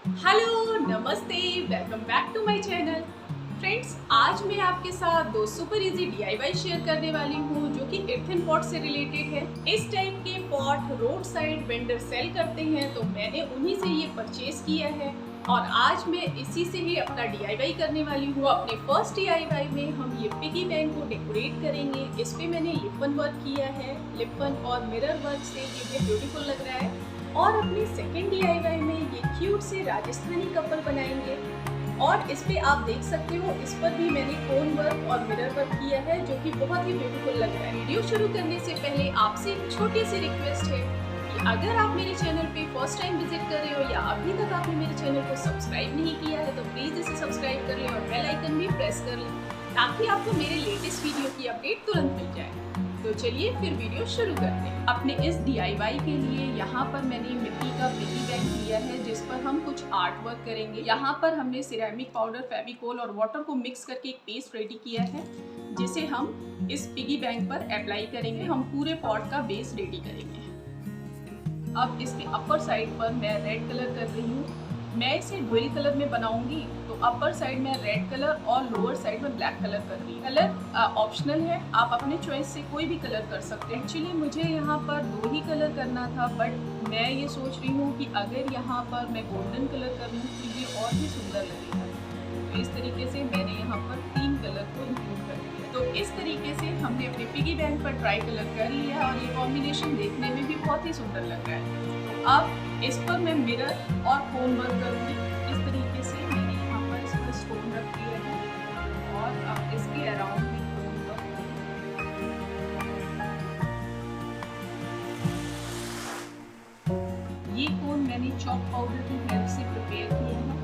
Hello, नमस्ते, welcome back to my channel. Friends, आज मैं आपके साथ दो सुपर इजी डीआईवाई शेयर करने वाली हूँ जो कि इर्थन पॉट से रिलेटेड है। इस टाइप के pot road side vendor sell करते हैं, तो मैंने उन्हीं से ये परचेज किया है और आज मैं इसी से ही अपना डीआईवाई करने वाली हूँ। अपने फर्स्ट डीआईवाई में हम ये पिगी बैंक को डेकोरेट करेंगे। इस पे मैंने लिपन वर्क किया है, लिपन और मिरर वर्क से ये भी ब्यूटीफुल लग रहा है। और अपने सेकेंड डीआईवाई में ये क्यूट से राजस्थानी कपल बनाएंगे और इस पे आप देख सकते हो, इस पर भी मैंने कोन वर्क और मिरर वर्क किया है जो कि बहुत ही ब्यूटीफुल लग रहा है। वीडियो शुरू करने से पहले आपसे एक छोटी सी रिक्वेस्ट है कि अगर आप मेरे चैनल पे फर्स्ट टाइम विजिट कर रहे हो या अभी तक आपने मेरे चैनल को सब्सक्राइब नहीं किया है तो प्लीज इसे सब्सक्राइब कर लें और बेल आइकन भी प्रेस कर लें ताकि आपको मेरे लेटेस्ट वीडियो की अपडेट तुरंत मिल जाए। तो चलिए फिर वीडियो शुरू करते हैं। अपने इस डीआईवाई के लिए यहाँ पर मैंने मिट्टी का पिगी बैंक लिया है जिस पर हम कुछ आर्ट वर्क करेंगे। यहाँ पर हमने सिरेमिक पाउडर, फेविकोल और वाटर को मिक्स करके एक पेस्ट रेडी किया है जिसे हम इस पिगी बैंक पर अप्लाई करेंगे। हम पूरे पॉट का बेस रेडी करेंगे। अब इसके अपर साइड पर मैं रेड कलर कर रही हूँ। मैं इसे ड्यूल कलर में बनाऊंगी, तो अपर साइड में रेड कलर और लोअर साइड में ब्लैक कलर कर रही हूँ। कलर ऑप्शनल है, आप अपने चॉइस से कोई भी कलर कर सकते हैं। एक्चुअली मुझे यहाँ पर दो ही कलर करना था, बट मैं ये सोच रही हूँ कि अगर यहाँ पर मैं गोल्डन कलर कर लूँ तो ये और भी सुंदर लगेगा। तो इस तरीके से मैंने यहाँ पर 3 कलर को इंक्लूड कर दिया। तो इस तरीके से हमने अपने पिगी बैंक पर ट्राई कलर कर लिया और ये कॉम्बिनेशन देखने में भी बहुत ही सुंदर लग रहा है। तो अब इस पर मैं मिरर और कोन वर्क करूँगी। इस तरीके से मैंने यहाँ पर इस पर स्टोन रख दिया है और अब इसके अराउंड में कोन वर्क करूँगी। ये कोन मैंने चॉक पाउडर की हेल्प से प्रिपेयर किए हैं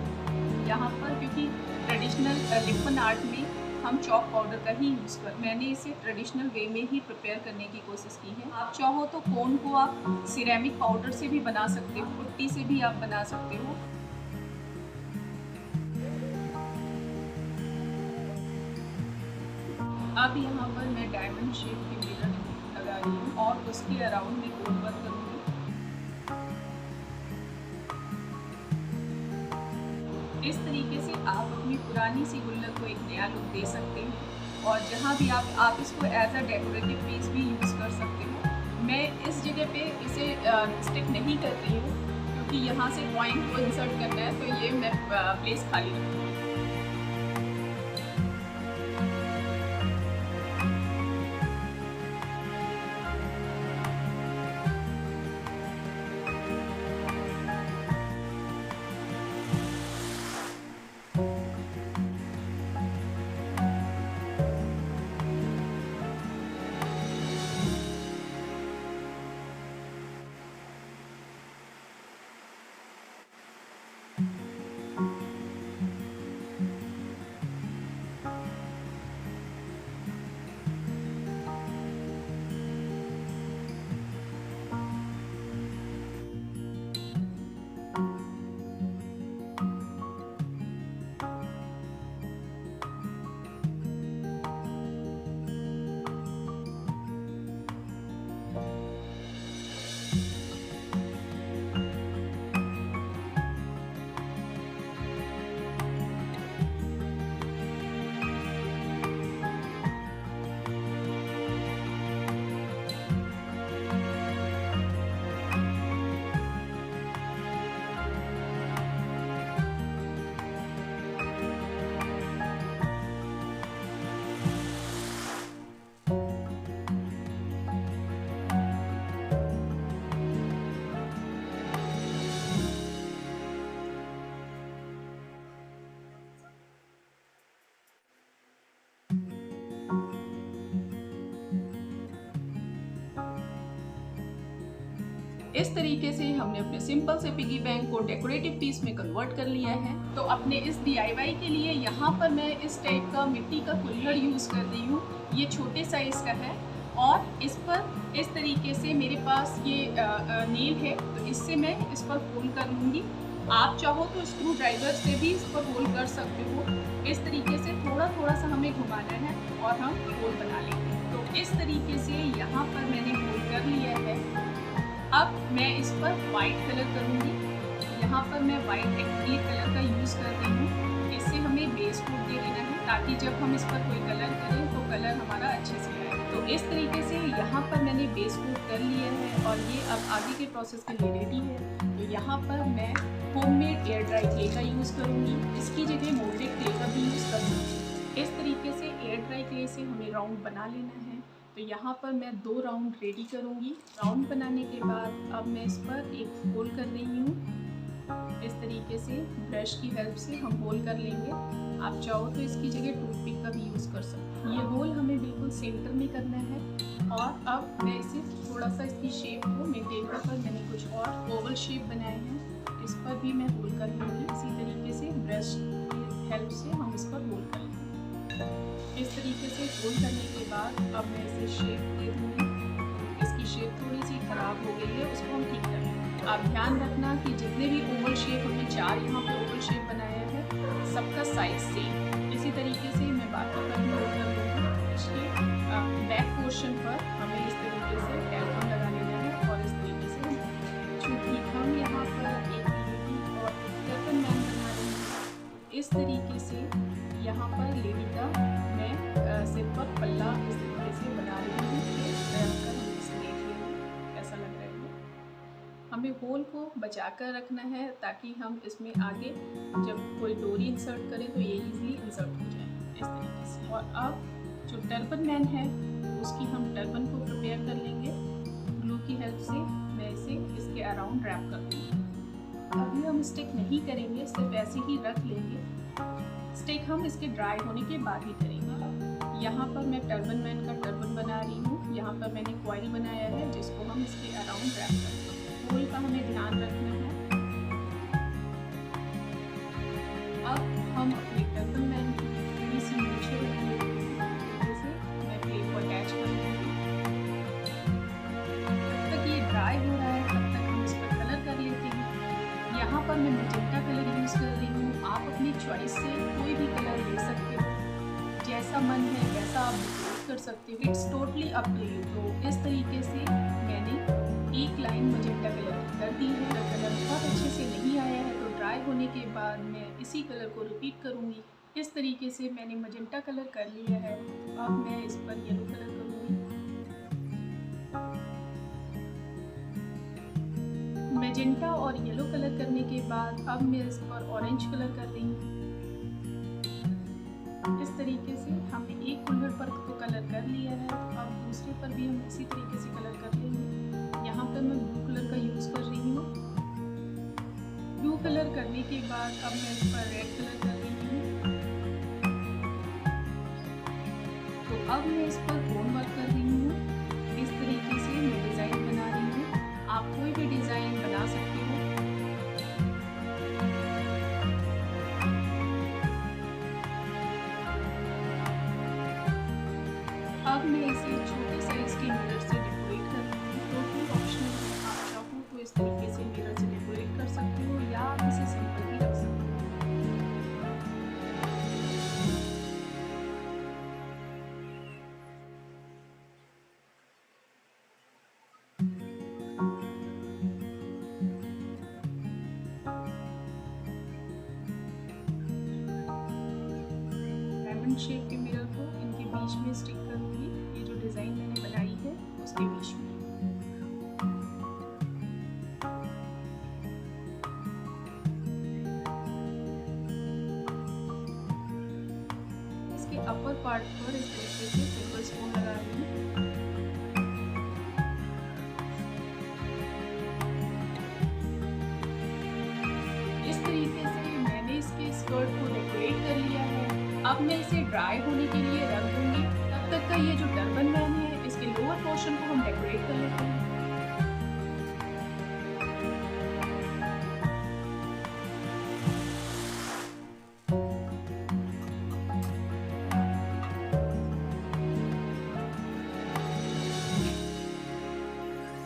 यहाँ पर, क्योंकि ट्रेडिशनल लिपन आर्ट में हम चॉक पाउडर का ही यूज़ कर, मैंने इसे ट्रेडिशनल वे में ही प्रिपेयर करने की कोशिश की है। आप चाहो तो कोन को आप सिरेमिक पाउडर से भी बना सकते हो, पुट्टी से भी आप बना सकते हो। अब यहाँ पर मैं डायमंड शेप के मिरर लगा रही हूँ और उसके अराउंड में कोन वर्क करूँगी। इस तरीके से आप अपनी पुरानी सी गुल्लक को एक नया लुक दे सकते हैं और जहाँ भी आप इसको एज अ डेकोरेटिव पीस भी यूज़ कर सकते हो। मैं इस जगह पे इसे स्टिक नहीं कर रही हूँ क्योंकि यहाँ से पॉइंट को इंसर्ट करना है, तो ये मैं प्लेस खाली रखूँगी। इस तरीके से हमने अपने सिंपल से पिगी बैंक को डेकोरेटिव पीस में कन्वर्ट कर लिया है। तो अपने इस डीआईवाई के लिए यहाँ पर मैं इस टाइप का मिट्टी का कुल्हड़ यूज़ कर रही हूँ। ये छोटे साइज़ का है और इस पर इस तरीके से मेरे पास ये नेल है, तो इससे मैं इस पर होल कर लूँगी। आप चाहो तो स्क्रू ड्राइवर से भी इस पर होल कर सकते हो। इस तरीके से थोड़ा थोड़ा सा हमें घुमाना है और हम होल बना लेंगे। तो इस तरीके से यहाँ पर मैंने होल कर लिया है। अब मैं इस पर वाइट कलर करूँगी। यहाँ पर मैं वाइट एक्रिलिक कलर का यूज़ कर रही हूँ। इससे हमें बेस कोट दे देना है ताकि जब हम इस पर कोई कलर करें तो कलर हमारा अच्छे से आए। तो इस तरीके से यहाँ पर मैंने बेस कोट कर लिया है और ये अब आगे के प्रोसेस के लिए रेडी है। तो यहाँ पर मैं होममेड एयर ड्राई क्ले का यूज़ करूँगी, इसकी जगह मोल्डेड क्ले का भी यूज़ करूँगी। इस तरीके से एयर ड्राई क्ले से हमें राउंड बना लेना है। तो यहाँ पर मैं 2 राउंड रेडी करूँगी। राउंड बनाने के बाद अब मैं इस पर एक होल कर रही हूँ। इस तरीके से ब्रश की हेल्प से हम होल कर लेंगे। आप चाहो तो इसकी जगह टूथपिक का भी यूज़ कर सकते हैं। ये होल हमें बिल्कुल सेंटर में करना है। और अब मैं इसे थोड़ा सा इसकी शेप को मेंटेन कर पर मैंने कुछ और ओवल शेप बनाए हैं, इस पर भी मैं होल कर लूँगी। इसी तरीके से ब्रश की हेल्प से हम इस पर होल कर लेंगे। इस तरीके से होल करने के बाद अब मैं इसे शेप दे दूँगी। इसकी शेप थोड़ी सी ख़राब हो गई है, उसको हम ठीक कर लेंगे। आप ध्यान रखना कि जितने भी ओवल शेप हमने 4 यहाँ पे ओवल शेप बनाया है, सबका साइज सेम। इसी तरीके से मैं बाकी पर भी होल कर लूँगी। इसके बैक पोर्शन पर हमें इस तरीके से टेलकॉन लगा लेना है और इस तरीके से, चूँकि हम यहाँ पर एक लेडी और टर्बन मैन बना रहे हैं, इस तरीके से यहाँ पर लेडी का मैं सिर पर पल्ला इस तरीके से बना रही हूँ। कैसा लग रहा है? हमें होल को बचा कर रखना है ताकि हम इसमें आगे जब कोई डोरी इंसर्ट करें तो ये इजीली इंसर्ट हो जाए इस तरीके से। और अब जो टर्बन मैन है उसकी हम टर्बन को प्रिपेयर कर लेंगे। ग्लू की हेल्प से मैं इसे इसके अराउंड रैप कर दूँगी। अभी हम स्टिक नहीं करेंगे, सिर्फ ऐसे ही रख लेंगे। स्टिक हम इसके ड्राई होने के बाद ही करेंगे। यहाँ पर मैं टर्बन मैन का टर्बन बना रही हूँ। यहाँ पर मैंने कॉइल बनाया है जिसको हम इसके अराउंड रैप करेंगे। होल का हमें ध्यान रखना है। अब हम अपने टर्बन मैन की थोड़ी सी नीचे रखेंगे, जैसे मैं प्लेट को अटैच कर लूँगी। जब तक ये ड्राई हो रहा है तब तक हम इस पर कलर कर लेते हैं। यहाँ पर मैं मैजेंटा कलर यूज़ कर रही हूँ। आप अपनी चॉइस से कोई भी कलर ले सकते हो, जैसा मन है वैसा आप यूज़ कर सकते हो। It's totally up to you. तो इस तरीके से मैंने एक लाइन मैजेंटा कलर की कर दी है। अगर कलर बहुत अच्छे से नहीं आया है तो ड्राई होने के बाद मैं इसी कलर को रिपीट करूँगी। इस तरीके से मैंने मैजेंटा कलर कर लिया है। अब मैं इस पर येलो कलर करूँगी। मैजेंटा और येलो कलर करने के बाद अब मैं इस पर ऑरेंज कलर कर रही हूँ। इस तरीके से हमने एक कुल्हड़ पर तो कलर कर लिया है, अब दूसरे पर भी हम इसी तरीके से कलर कर लेंगे। यहाँ पर मैं ब्लू कलर का यूज़ कर रही हूँ। ब्लू कलर करने के बाद अब मैं इस पर रेड कलर कर रही हूँ। तो अब मैं इस पर कोन वर्क कर रही हूँ। इस तरीके से मैं डिज़ाइन बना रही हूँ। आप कोई भी डिज़ाइन बना सकते हो। अब मैं इसे छोटे साइज़ के मिरर से डेकोरेट कर रही हूँ। टोटली ऑप्शनल है, आप चाहो तो इस तरीके से मिरर से डेकोरेट कर सकते हो या आप इसे सिंपल भी रख सकते हो। डायमंड शेप के मिरर को इनके बीच में स्टिक करूँगी। ये जो डिज़ाइन मैंने बनाई है उसके बीच में। इसके अपर पार्ट पर इस तरीके से सिल्वर स्पून लगा रही हूँ। इस तरीके से मैंने इसके स्कर्ट को डेकोरेट कर लिया है। अब मैं इसे ड्राई होने के लिए रख दूँगी। तब तक का ये जो टर्बन मैन है इसके लोअर पोर्शन को हम डेकोरेट कर लेते हैं।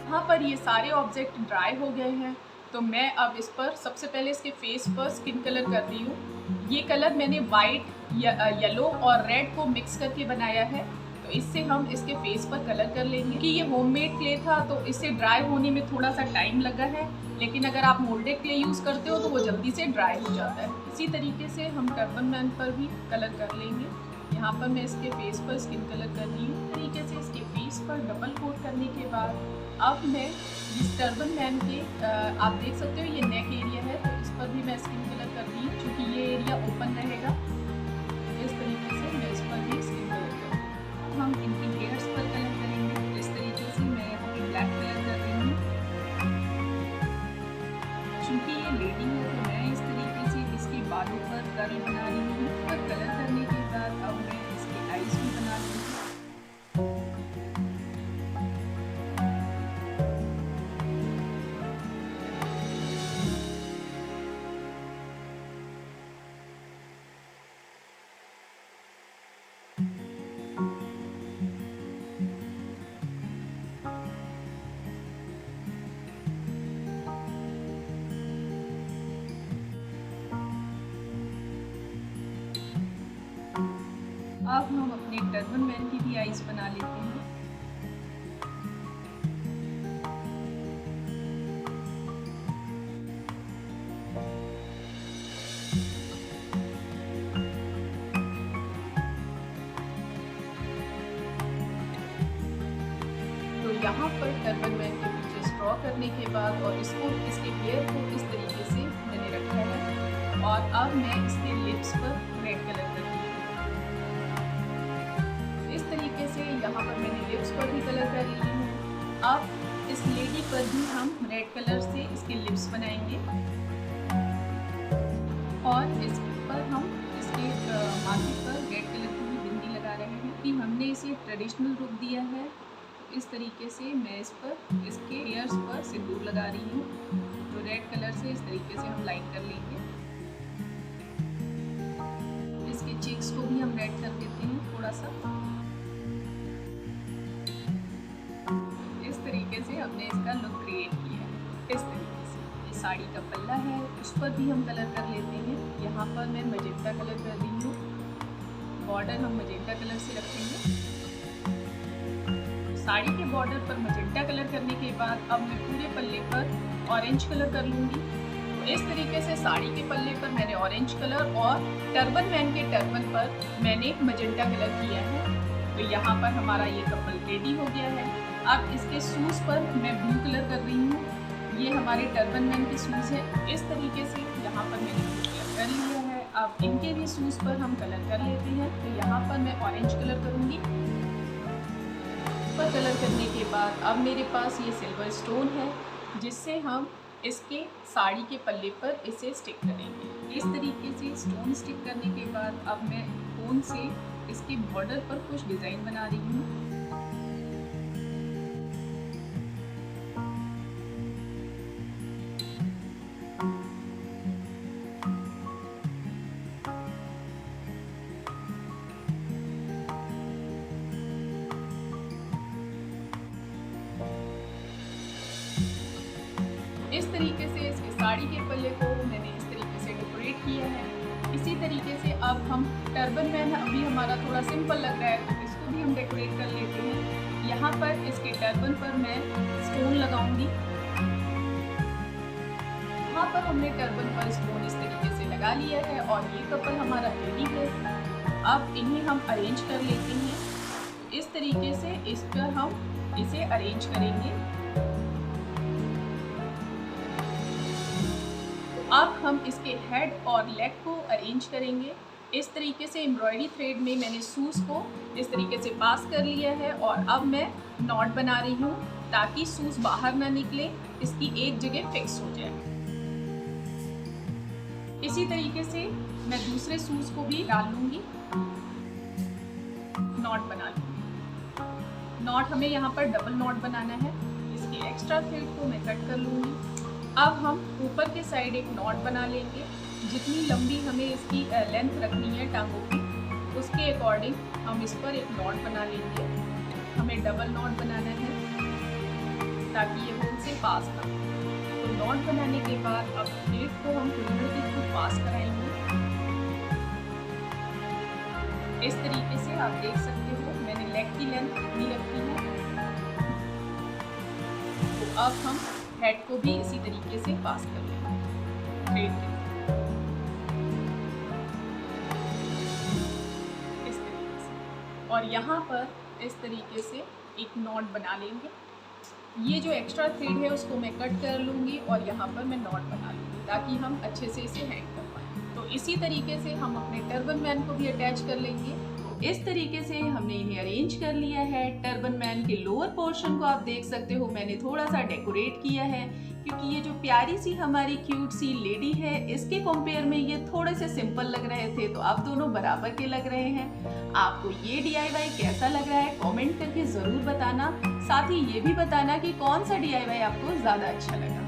यहाँ पर ये सारे ऑब्जेक्ट ड्राई हो गए हैं, तो मैं अब इस पर सबसे पहले इसके फेस पर स्किन कलर कर रही हूँ। ये कलर मैंने वाइट, येलो और रेड को मिक्स करके बनाया है। तो इससे हम इसके फेस पर कलर कर लेंगे। कि ये होममेड क्ले था तो इसे ड्राई होने में थोड़ा सा टाइम लगा है, लेकिन अगर आप मोल्डेड क्ले यूज़ करते हो तो वो जल्दी से ड्राई हो जाता है। इसी तरीके से हम टर्बन मैन पर भी कलर कर लेंगे। यहाँ पर मैं इसके फेस पर स्किन कलर कर रही हूँ। तरीके से इसके फेस पर डबल कोट करने के बाद अब मैं इस टर्बन मैन के आप देख सकते हो ये नेक एरिया है, तो इस पर भी मैं स्किन कलर कर रही हूँ क्योंकि ये एरिया ओपन रहेगा। इस तरीके से मैं इस पर भी स्किन कलर कर रही हूँ। हम इनकी हेयर्स पर कलर करेंगे। इस तरीके से मैं यहाँ पे ब्लैक कलर कर रही हूँ। चूँकि ये लेडी है तो मैं इस तरीके से इसके बालों पर कर्ल बना रही हूँ। पर कलर करने के बाद अब मैं इसके आईज भी बना रही हूँ। अब हम अपने टर्बन मैन की भी आईज बना लेते हैं। तो यहाँ पर टर्बन मैन के पीछे ड्रॉ करने के बाद और इसको इसके हेयर को इस तरीके से मैंने रखा है और अब मैं इसके लिप्स पर रेड कलर कर रही हूँ। इस तरीके से यहाँ पर मैंने लिप्स पर भी कलर कर ली हूँ। अब इस लेडी पर भी हम रेड कलर से इसके लिप्स बनाएंगे और इस पर हम इसके माथे पर रेड कलर की भी बिंदी लगा रहे हैं कि हमने इसे ट्रेडिशनल लुक दिया है। इस तरीके से मैं इस पर इसके हेयर्स पर सिंदूर लगा रही हूँ। तो रेड कलर से इस तरीके से हम लाइन कर लेंगे। इसके चीक्स को भी हम रेड कर देते हैं थोड़ा सा। इस तरीके से हमने इसका लुक क्रिएट किया है। इस तरीके से ये साड़ी का पल्ला है, उस पर भी हम कलर कर लेते हैं। यहाँ पर मैं मजेंटा कलर कर रही हूँ। बॉर्डर हम मजेंटा कलर से रखेंगे। साड़ी के बॉर्डर पर मजेंटा कलर करने के बाद अब मैं पूरे पल्ले पर ऑरेंज कलर कर लूँगी। तो इस तरीके से साड़ी के पल्ले पर मैंने ऑरेंज कलर और टर्बन मैन के टर्बन पर मैंने मजेंटा कलर किया है। तो यहाँ पर हमारा ये कपल रेडी हो गया है। अब इसके शूज़ पर मैं ब्लू कलर कर रही हूँ। ये हमारे टर्बन मैन के शूज़ हैं। इस तरीके से यहाँ पर मैंने ब्लू कलर कर लिया है। अब इनके भी शूज़ पर हम कलर कर लेते हैं। तो यहाँ पर मैं ऑरेंज कलर करूँगी। पर कलर करने के बाद अब मेरे पास ये सिल्वर स्टोन है जिससे हम इसके साड़ी के पल्ले पर इसे स्टिक करेंगे। इस तरीके से स्टोन स्टिक करने के बाद अब मैं कोन से इसके बॉर्डर पर कुछ डिज़ाइन बना रही हूँ। इस तरीके से इसके साड़ी के पल्ले को मैंने इस तरीके से डेकोरेट किया है। इसी तरीके से अब हम टर्बन मैन अभी हमारा थोड़ा सिंपल लग रहा है तो इसको भी हम डेकोरेट कर लेते हैं। यहाँ पर इसके टर्बन पर मैं स्टोन लगाऊंगी। यहाँ पर हमने टर्बन पर स्टोन इस तरीके से लगा लिया है और ये कपल हमारा रेडी है। अब इन्हें हम अरेंज कर लेते हैं। इस तरीके से इस पर हम इसे अरेंज करेंगे। अब हम इसके हेड और लेग को अरेंज करेंगे। इस तरीके से एम्ब्रॉयडरी थ्रेड में मैंने शूज़ को इस तरीके से पास कर लिया है और अब मैं नॉट बना रही हूँ ताकि शूज़ बाहर ना निकले, इसकी एक जगह फिक्स हो जाए। इसी तरीके से मैं दूसरे शूज़ को भी डाल लूँगी, नॉट बना लूँगी। नॉट हमें यहाँ पर डबल नॉट बनाना है। इसके एक्स्ट्रा थ्रेड को मैं कट कर लूँगी। अब हम ऊपर के साइड एक नॉट बना लेंगे। जितनी लंबी हमें इसकी लेंथ रखनी है टांगों की, उसके अकॉर्डिंग हम इस पर एक नॉट बना लेंगे। हमें डबल नॉट बनाना है ताकि ये होल से पास ना हो। तो नॉट बनाने के बाद अब थ्रेड को हम रिबन के थ्रू पास कराएंगे। इस तरीके से आप देख सकते हो मैंने लेग की लेंथ इतनी रखी है। तो अब हम हेड को भी इसी तरीके से पास कर लेंगे थ्रेड के इस तरीके से, और यहाँ पर इस तरीके से एक नॉट बना लेंगे। ये जो एक्स्ट्रा थ्रेड है उसको मैं कट कर लूँगी और यहाँ पर मैं नॉट बना लूँगी ताकि हम अच्छे से इसे हैंग कर पाएँ। तो इसी तरीके से हम अपने टर्बन मैन को भी अटैच कर लेंगे। इस तरीके से हमने इन्हें अरेंज कर लिया है। टर्बन मैन के लोअर पोर्शन को आप देख सकते हो मैंने थोड़ा सा डेकोरेट किया है, क्योंकि ये जो प्यारी सी हमारी क्यूट सी लेडी है इसके कंपेयर में ये थोड़े से सिंपल लग रहे थे, तो आप दोनों बराबर के लग रहे हैं। आपको ये DIY कैसा लग रहा है कमेंट करके ज़रूर बताना। साथ ही ये भी बताना कि कौन सा DIY आपको ज़्यादा अच्छा लगा।